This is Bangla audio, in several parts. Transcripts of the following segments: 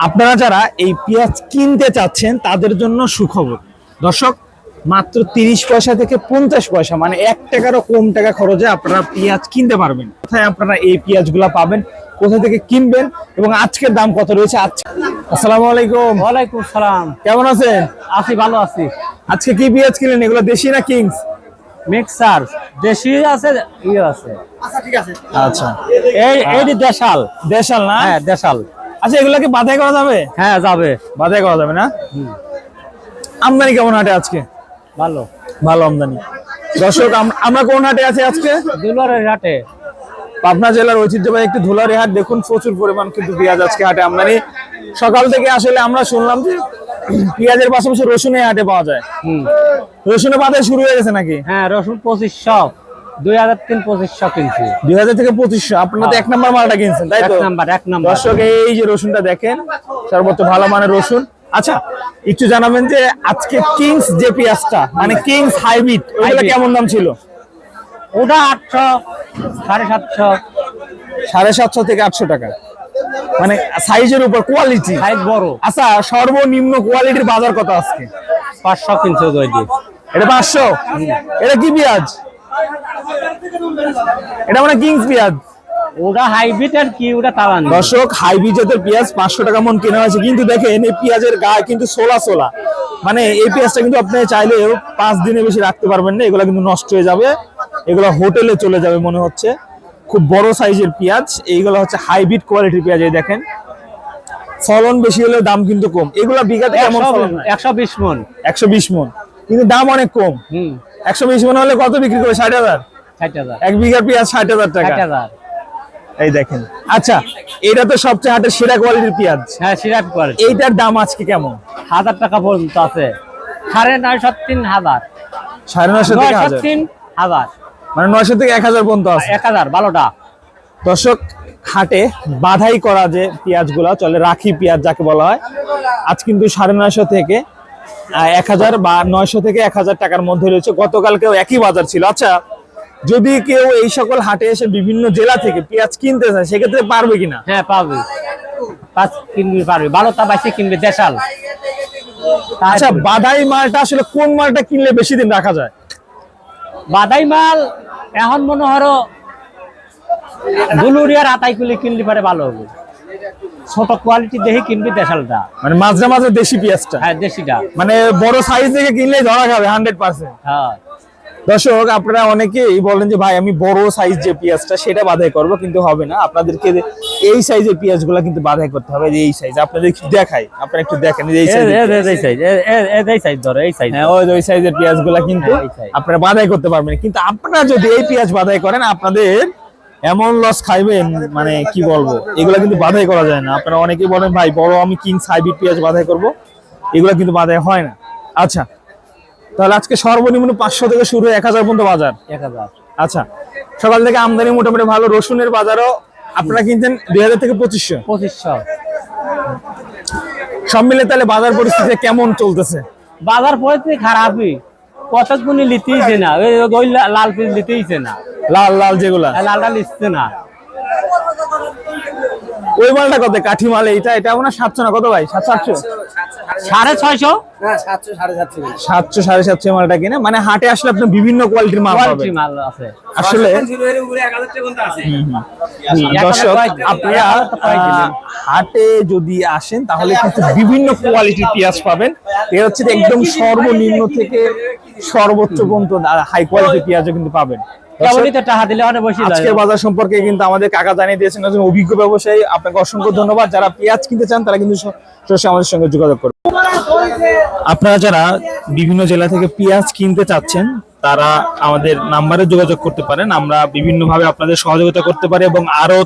আপনারা যারা এই পেঁয়াজ কিনতে চাচ্ছেন তাদের জন্য সুখবর দর্শক, মাত্র 30 পয়সা থেকে 50 পয়সা মানে 1 টাকারও কম টাকা খরচে আপনারা পেঁয়াজ কিনতে পারবেন। কোথায় আপনারা এই পেঁয়াজগুলো পাবেন, কোথা থেকে কিনবেন এবং আজকের দাম কত রয়েছে? আসসালামু আলাইকুম। ওয়ালাইকুম সালাম। কেমন আছেন? আছি, ভালো আছি। আজকে কি পেঁয়াজ কিনলেন? এগুলো দেশি না কিংস? মিক্সার দেশি আছে, ইয়ে আছে। আচ্ছা ঠিক আছে। আচ্ছা এই দেশাল। দেশাল না? হ্যাঁ দেশাল। আচ্ছা এগুলা কি বাধাই করা যাবে? হ্যাঁ যাবে। বাধাই করা যাবে না? আমদানি কেমন হাটে আজকে? ভালো ভালো আমদানি। দর্শক আমরা কোন হাটে আছি আজকে? দুলারের হাটে। পাবনা জেলার ঐতিহ্যবাহী একটি ধুলারি হাট। দেখুন প্রচুর পরিমাণ কিন্তু পেঁয়াজ আজকে হাটে আমদানি। সকাল থেকে আসলে আমরা শুনলাম যে পেঁয়াজের পাশাপাশি রসুনের হাটে পাওয়া যায়। রসুনের বাজার শুরু হয়ে গেছে নাকি? হ্যাঁ রসুন 2500, 2003-2500 কিনছি। 2000 থেকে 2500। আপনারা তো 1 নাম্বার মালটা কিনছেন তাই তো? 1 নাম্বার। দর্শক এই যে রসুনটা দেখেন, সর্বোচ্চ ভালো মানের রসুন। আচ্ছা একটু জানাবেন যে আজকে কিংস যে পেঁয়াজটা মানে কিংস হাইব্রিড ওগুলো কেমন দাম ছিল? ওটা 800, 750, 750 থেকে 800 টাকা মানে সাইজের উপর কোয়ালিটি। সাইজ বড়। আচ্ছা সর্বনিম্ন কোয়ালিটির বাজার কত আজকে? 500 কিনছে ওই দিয়ে। এটা 500? এটা কি পেঁয়াজ? এটা মানে কিংস পেঁয়াজ। ওটা হাইব্রিড আর কি, ওটা তালান। দর্শক হাইব্রিড জাতের পেঁয়াজ 500 টাকা মন কেনা হয়েছে, কিন্তু দেখেন এই পেঁয়াজের গায়ে কিন্তু সোলা সোলা, মানে এই পেঁয়াজটা কিন্তু আপনি চাইলেও 5 দিনের বেশি রাখতে পারবেন না, এগুলো কিন্তু নষ্ট হয়ে যাবে, এগুলো হোটেলে চলে যাবে মনে হচ্ছে। খুব বড় সাইজের পেঁয়াজ, এইগুলো হচ্ছে হাইব্রিড কোয়ালিটির পেঁয়াজ। এই দেখেন ফলন বেশি হলেও দাম কিন্তু কম। এগুলো বিঘাতে কেমন ফলন? 120 মন। 120 মন, কিন্তু দাম অনেক কম। 120 মন হলে কত বিক্রি করে? 60,000। 60,000 এক বিঘা পেঁয়াজ 60,000 টাকা। 60,000। এই দেখেন। আচ্ছা এটা তো সবচেয়ে হাটের সেরা কোয়ালিটির পেঁয়াজ। হ্যাঁ সিরাপ কোয়ালিটি। এইটার দাম আজকে কেমন? 1000 টাকা পর্যন্ত আছে। 9.5-3,000। 950 থেকে 1000। 9-3,000 মানে 900 থেকে 1000 পর্যন্ত আছে। 1000 ভালোটা। দর্শক হাটে বাধাই করা যে পেঁয়াজগুলো চলে, রাখি পেঁয়াজ যাকে বলা হয়, আজ কিন্তু 950 থেকে 1000 বা 900 থেকে 1000 টাকার মধ্যে রয়েছে। গতকালকেও একই বাজার ছিল। আচ্ছা যদি কেউ এই সকল হাটে এসে বিভিন্ন জেলা থেকে পেঁয়াজ কিনতে চায় সেক্ষেত্রে পারবে কিনা? হ্যাঁ পাবে, কিনবে পারবে। ভালোটা বাইসে কিনবে দেশাল। আচ্ছা বাধাই মালটা আসলে কোন মালটা কিনলে বেশি দিন রাখা যায়? বাদাই মাল এখন মনে হলো দুলুরিয়ার আতাইকুলি কিনলে পারে ভালো হবে। ছোট কোয়ালিটি দেখে কিনবি দেশালটা, মানে মাঝে মাঝে দেশি পেঁয়াজটা। হ্যাঁ দেশিটা। মানে বড় সাইজ থেকে কিনলে ধরা খাবে 100%। হ্যাঁ দর্শক আপনারা অনেকেই বলেন যে ভাই আমি বড় সাইজ যে পেঁয়াজটা সেটা বাধাই করব, কিন্তু হবে না। আপনাদেরকে এই সাইজের পেঁয়াজগুলো কিন্তু বাধাই করতে হবে। যে এই সাইজ আপনাদের দেখাই, আপনারা একটু দেখেন এই সাইজ, এই সাইজ ধরো, এই সাইজ। হ্যাঁ ওই সাইজের পেঁয়াজগুলো কিন্তু আপনারা বাধাই করতে পারবেন। কিন্তু আপনারা যদি এই পেঁয়াজ বাধাই করেন আপনাদের এমন লস খাইবেন, মানে কি বলবো, এগুলা কিন্তু বাধাই করা যায় না। আপনারা অনেকেই বলেন ভাই বড় আমি কিংস হাইব্রিড পেঁয়াজ বাধাই করব, এগুলা কিন্তু বাধাই হয় না। আচ্ছা তাহলে আজকে সর্বনিম্ন 500 থেকে শুরু 1000 পর্যন্ত বাজার। 1000। আচ্ছা সকাল থেকে আমদানি মোটামুটি ভালো। রসুনের বাজারও আপনারা কিনছেন 2000 থেকে 2500। সব মিলে তাহলে বাজার পরিস্থিতি কেমন চলতেছে? বাজার পরিস্থিতি খারাপই। কতগুনি লিতেইছে না, ওই লাল পিস লিতেইছে না। লাল লাল যেগুলা লালটা লিখছে না। ওই মালটা কত? কাঠি মাল এইটা, এটা আপনার 700 না কত ভাই? 700-800? 650। না 700 750। 700 750 মালটা কিনে মানে হাটে আসলে আপনি বিভিন্ন কোয়ালিটির মাল পাবেন। মাল আছে আসলে। উপরে 1000 টাকা পর্যন্ত আছে। দর্শক আপনারা হাটে যদি আসেন তাহলে কিন্তু বিভিন্ন কোয়ালিটির পেঁয়াজ পাবেন। এটা হচ্ছে একদম সর্বনিম্ন থেকে সর্বোচ্চ পর্যন্ত হাই কোয়ালিটির পেঁয়াজও কিন্তু পাবেন। আজকের বাজার সম্পর্কে কিন্তু আমাদের কাকা জানিয়ে দিয়েছেন, একজন অভিজ্ঞ ব্যবসায়ী। আপনাকে অসংখ্য ধন্যবাদ। যারা পেঁয়াজ কিনতে চান তারা কিন্তু সরাসরি আমাদের সঙ্গে যোগাযোগ করুন। আপনারা যারা বিভিন্ন জেলা থেকে পেঁয়াজ কিনতে চাচ্ছেন তারা আমাদের নাম্বারে যোগাযোগ করতে পারেন। আমরা বিভিন্নভাবে আপনাদের সহযোগিতা করতে পারি এবং আরো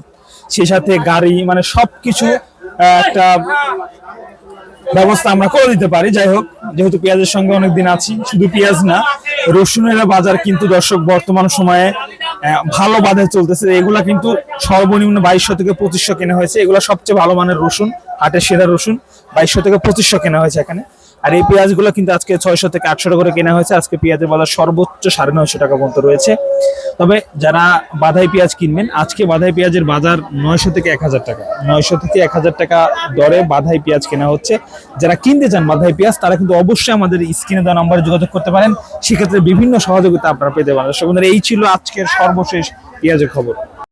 সেই সাথে গাড়ি মানে সবকিছু একটা ব্যবস্থা আমরা করে দিতে পারি। যাই হোক, যেহেতু পেঁয়াজের সঙ্গে অনেকদিন আছি, শুধু পেঁয়াজ না রসুনের বাজার কিন্তু দর্শক বর্তমান সময়ে ভালো বাজার চলতেছে। এগুলা কিন্তু সর্বনিম্ন 2200 থেকে 2500 কেনা হয়েছে। এগুলা সবচেয়ে ভালো মানের রসুন, হাটের সেরা রসুন 2200 থেকে 2500 কেনা হয়েছে এখানে। আর এই পেঁয়াজগুলো কিন্তু আজকে 600 থেকে 800 টাকা করে কেনা হয়েছে। আজকে পেঁয়াজের বাজার সর্বোচ্চ 950 টাকা পর্যন্ত রয়েছে। তবে যারা বাধাই পেঁয়াজ কিনবেন, আজকে বাধাই পেঁয়াজের বাজার 900 থেকে 1000 টাকা, 900 থেকে 1000 টাকা দরে বাধাই পেঁয়াজ কেনা হচ্ছে। যারা কিনতে চান বাধাই পেঁয়াজ, তারা কিন্তু অবশ্যই আমাদের স্ক্রিনে দেওয়া নম্বরে যোগাযোগ করতে পারেন। সেক্ষেত্রে বিভিন্ন সহযোগিতা আপনারা পেতে পারেন। দর্শক বন্ধুরা, এই ছিল আজকের সর্বশেষ পেঁয়াজের খবর।